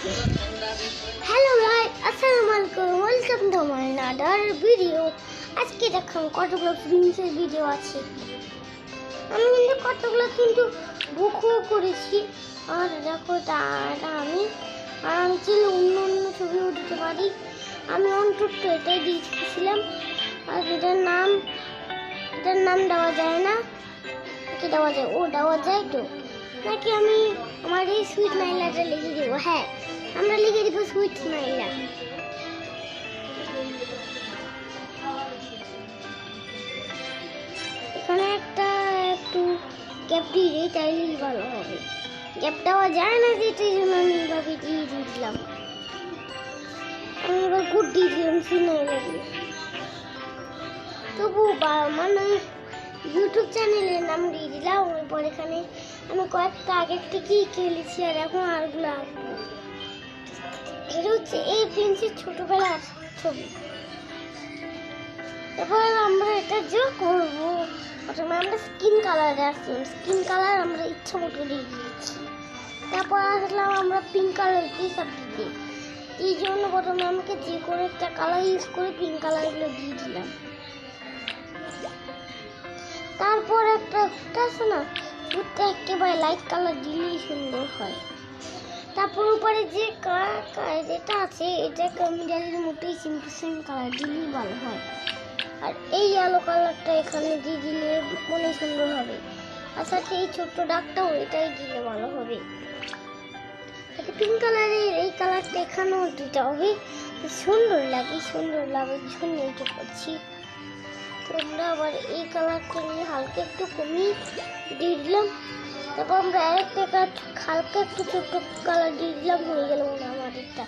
Hello guys, আসসালামু আলাইকুম, welcome to my another video. আজকে দেখুন কতগুলো প্রিন্সের ভিডিও আছে। আমি কতগুলো বুকও করেছি। আর দেখো আমি চাইলে অন্য অন্য ছবিও দিতে পারি। আমি অন্তত এটাই দিয়েছিলাম। আর এটার নাম দেওয়া যায় না, কি দেওয়া যায়? ও দেওয়া যায় তো নাকি? আমি আমার এই সুইট নাইলাটা লিখে দেবো। হ্যাঁ, আমরা লিখে দিব সুইট নাইলা। এখানে একটু গ্যাপ দিয়ে তাইলেই ভালো হবে। গ্যাপ দেওয়া যায় না, যেটার জন্য আমি এইভাবে দিয়ে দিয়েছিলাম। আমি এবার গুড দিয়ে দিলাম সুইট নাইলা দিয়ে। তবু মানে ইউটিউব চ্যানেলের নাম দিয়ে দিলাম। এরপর এখানে আমি কয়েকটা আগের থেকেই খেলেছি, আর এখন আরগুলো আঁকবো। এটা হচ্ছে এই প্রিন্সের ছোটবেলার ছবি। এবার আমরা এটা যে করবো, প্রথমে আমরা স্কিন কালারে আসলাম। স্কিন কালার আমরা ইচ্ছা মতো দিয়ে দিয়েছি। তারপর আসলাম আমরা পিঙ্ক কালার দিয়ে সব দিতে। এই জন্য প্রথমে আমাকে যে কোনো একটা কালার ইউজ করে পিঙ্ক কালারগুলো দিয়ে দিলাম। তারপর একটা আছে না, ফুটটা একেবারে লাইট কালার দিলেই সুন্দর হয়। তারপর উপরে যে যেটা আছে, এটা মিডালের মতোই সিম্পল কালার দিলেই ভালো হয়। আর এই ইয়েলো কালারটা এখানে দিয়ে দিলে মনে সুন্দর হবে। আর সাথে এই ছোট্ট দাগটাও এটাই দিলে ভালো হবে। পিঙ্ক কালারের এই কালারটা এখানেও দিতে হবে, সুন্দর লাগে জন্য এটা করছি। আমরা আবার এই কালারটা নিয়ে হালকা একটু কমিয়ে দিয়ে দিলাম। তারপর আমরা আরেকটা হালকা একটু ছোট্ট কালার দিয়ে দিলাম। হয়ে গেল আমাদেরটা।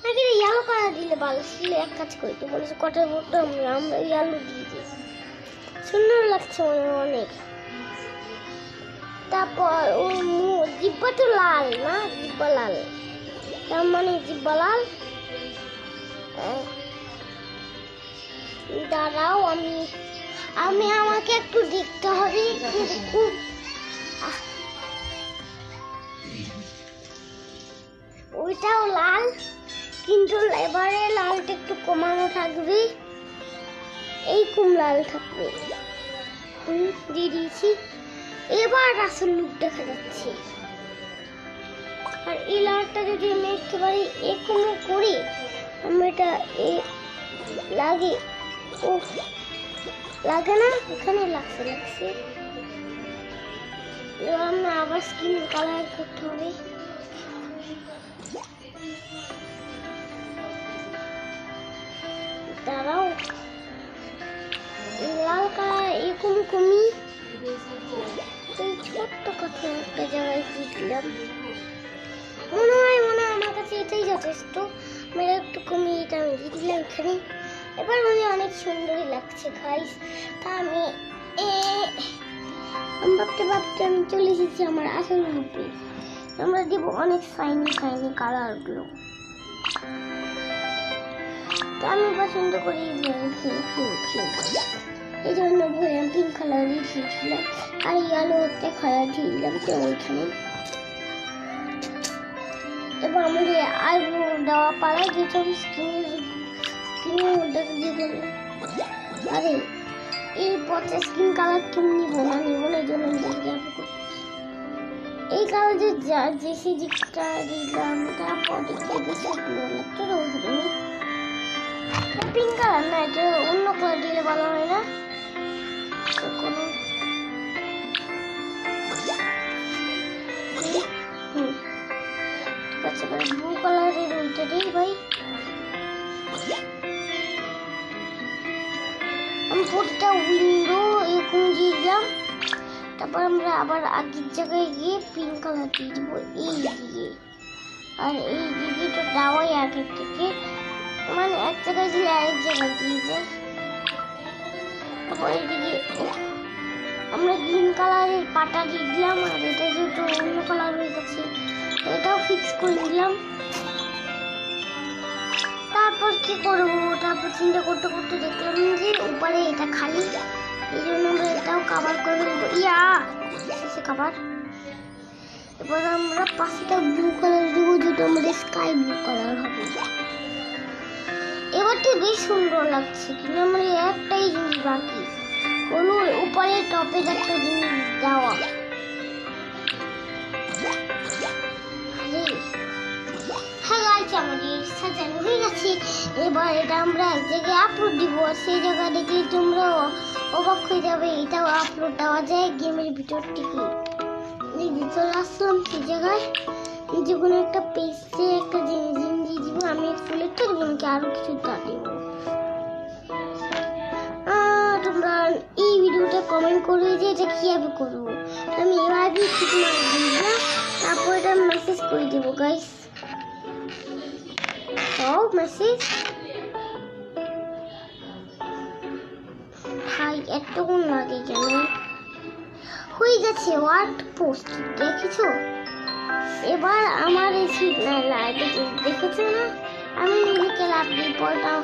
নাকি ইয়েলো কালার দিলে ভালো ছিল। এক কাজ করি, তো বলেছে কটার মতো আমরা ইয়েলো দিয়ে দিই, সুন্দর লাগছে অনেক। তারপর ও জিব্বা তো লাল না, জিব্বা লাল, তার মানে জিব্বা লাল। দাঁড়াও, আমাকে একটু দেখতে হবে। ওইটাও লাল, কিন্তু এবারে লালটা একটু কমানো থাকবে, এইরকম লাল থাকবে। দিয়ে দিয়েছি। এবার আসল লুক দেখা যাচ্ছে। আর এই লালটা যদি আমি একেবারে এরকম করি, আমি এটা লাগে, ও লাগে না, এখানে লাগছে। এবার আমরা আবার স্কিন কালার করতে হবে। দাঁড়াও, লাল কালার এরকম কমি এই ছোট্ট কথা একটা জায়গায় দিলাম। মনে হয় আমার কাছে এটাই যথেষ্ট। আমি একটু কমিয়ে এটা আমি দিয়ে দিলাম এখানে। এবার অনেক সুন্দরই লাগছে গাইস। তা আমি ভাবতে আমি চলে এসেছি আমার আসল রূপে। আমরা দিব অনেক শাইনি কালারগুলো। তা আমি পছন্দ করি এই জন্য বললাম পিঙ্ক কালার দিয়েছিলাম, আর ইয়েলোতে কালার দিয়ে দিলাম তো ওইখানে। এবার আমাদের আইব্রো দেওয়া পাড়ায় যেসব স্কিনের মধ্যে দিয়ে দেবে। আরে এই পচা স্কিন কালার তুমি নিব না এই জন্য এই কালার যে দিকটা দিলাম। তারপর দেখতে বেশি সুন্দর লাগতো। পিঙ্ক কালার না, এটা অন্য কালার দিলে ভালো হয় না। কোনো ঠিক আছে, ব্লু কালারের ওইটা দিই ভাই। আমি প্রতিটা উইন্ডো এরকম দিয়ে দিলাম। তারপর আমরা আবার আগের জায়গায় গিয়ে পিঙ্ক কালার দিয়ে দিব এই দিকে। আর এই দিকে তো দেওয়াই আগের থেকে, মানে এক জায়গায় দিলে আরেক জায়গায় দিয়ে যায়। তারপর এইদিকে আমরা গ্রিন কালারের পাটা দিয়ে দিলাম। আর এটা যেহেতু অন্য কালার হয়ে গেছে, এটাও ফিক্স করে দিলাম। তারপর কি করবো, তারপর চিন্তা করতে দেখলাম যে উপরে এটা খালি, এই জন্য আমরা এটাও কাভার করে দেবো। কভার এবার আমরা পাশেটা ব্লু কালার দেবো, যেটা আমাদের স্কাই ব্লু কালার হবে। এবার তো বেশ সুন্দর লাগছে, কিন্তু আমার একটাই জিনিস বাকি, কোনো উপরে টপের একটা জিনিস দেওয়া। হ্যাঁ গাইস, আমাদের সাজানো হয়ে গেছে। এবার এটা আমরা এক জায়গায় আপলোড দিব, সেই জায়গা দেখে তোমরা অবাক হয়ে যাবে। এটাও আপলোড দেওয়া যায় গেমের ভিতর থেকে। চলে আসলাম সেই জায়গায়, যে কোনো একটা পেজে একটা জিনিস দিয়ে দিব। আমি ফুলেরটা দেবো নাকি আরো কিছু তা দেবো, তোমরা এই ভিডিওটা কমেন্ট করবে যে এটা কিভাবে করবো। আমি এভাবে ঠিক মার দিব, তারপর এটা মেসেজ করে দেবো গাইস। মেসেজ ভাই এতক্ষণ লাগে কেন? হয়ে গেছে ওয়ার্ড পোস্ট, দেখেছো? এবার আমার এই দেখেছো না, আমি নিজেকে লাভ দিয়ে পড়তাম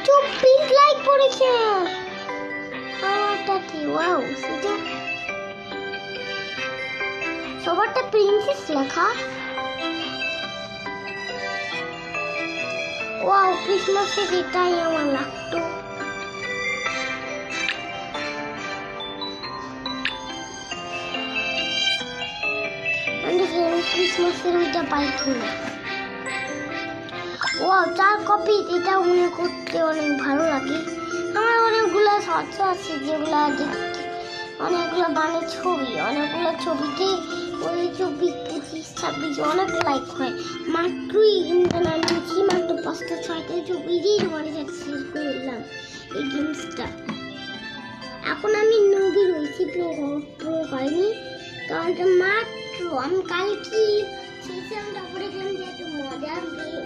24 লাইক পড়েছে। আমারটা কি ওয়াও, সেটা সবারটা প্রিন্সেস লেখা। ওয়াও, ক্রিসমাসের এটাই আমার লাগতো। ক্রিসমাসের ওইটা পাইতো না। ওয়াও, 4 কপি, এটা মনে করতে অনেক ভালো লাগে। আমার অনেকগুলো শর্টস আছে যেগুলো দেখতে, অনেকগুলো গানের ছবি, অনেকগুলো ছবিতে ওই 24, 25, 26 অনেক লাইক হয়। মাত্রই নামিয়েছি, মাত্র 5টা 6টা ছবি দিয়ে তোমার সাথে শেষ করে দিলাম এই গেমসটা। এখন আমি নবী রয়েছি, প্রো হয়নি, কারণ মাত্র আমি কালকে সিস্টেমটা করে গেলাম যে একটু মজার গেম,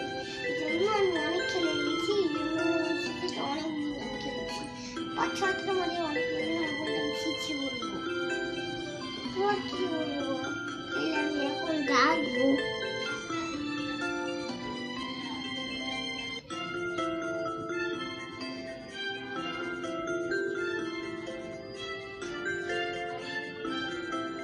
জন্য আমি অনেক খেলে নিয়েছি। অনেক দিন খেলেছি, 5-6টার মধ্যে অনেক বললাম শিখছি বলবো। তোমার কি বলবো